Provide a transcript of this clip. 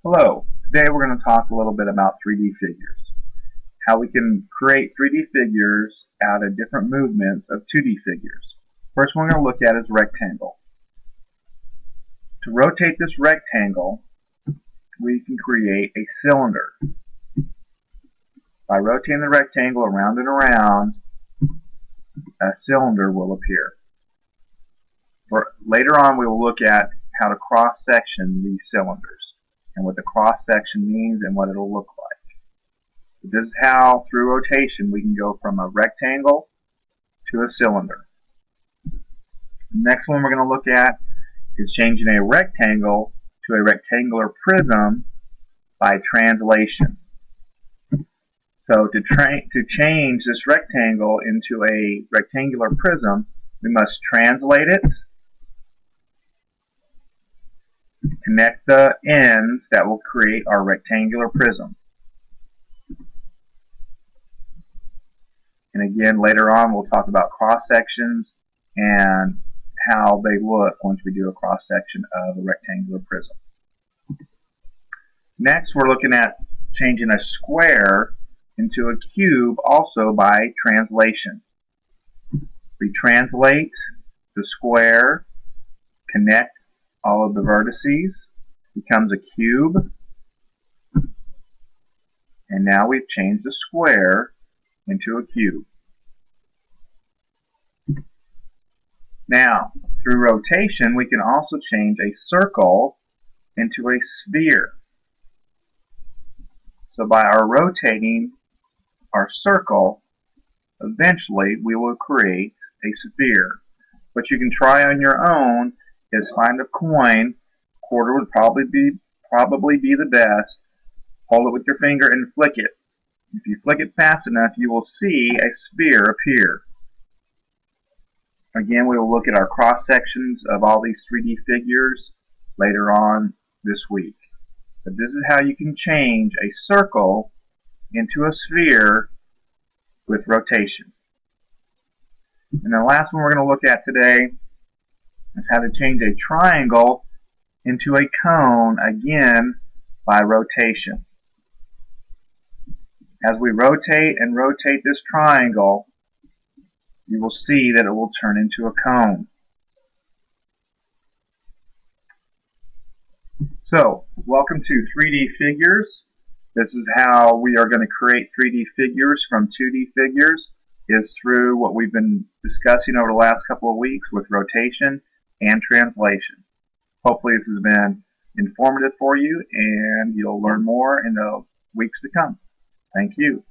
Hello, today we're going to talk a little bit about 3D figures. How we can create 3D figures out of different movements of 2D figures. First one we're going to look at is rectangle. To rotate this rectangle, we can create a cylinder. By rotating the rectangle around and around, a cylinder will appear. Later on we will look at how to cross-section these cylinders and what the cross-section means and what it'll look like. This is how, through rotation, we can go from a rectangle to a cylinder. The next one we're going to look at is changing a rectangle to a rectangular prism by translation. So to change this rectangle into a rectangular prism, we must translate it, connect the ends that will create our rectangular prism. And again, later on we'll talk about cross-sections and how they look once we do a cross-section of a rectangular prism. Next, we're looking at changing a square into a cube also by translation. We translate the square, connect all of the vertices, becomes a cube, and now we've changed the square into a cube. Now, through rotation, we can also change a circle into a sphere. So by our rotating our circle, eventually we will create a sphere. What you can try on your own is find a coin. Quarter would probably be the best. Hold it with your finger and flick it. If you flick it fast enough, you will see a sphere appear. Again, we will look at our cross sections of all these 3D figures later on this week. But this is how you can change a circle into a sphere with rotation. And the last one we're going to look at today is how to change a triangle into a cone, again by rotation. As we rotate and rotate this triangle, you will see that it will turn into a cone. So, welcome to 3D figures. This is how we are going to create 3D figures from 2D figures, is through what we've been discussing over the last couple of weeks with rotation and translation. Hopefully this has been informative for you and you'll learn more in the weeks to come. Thank you.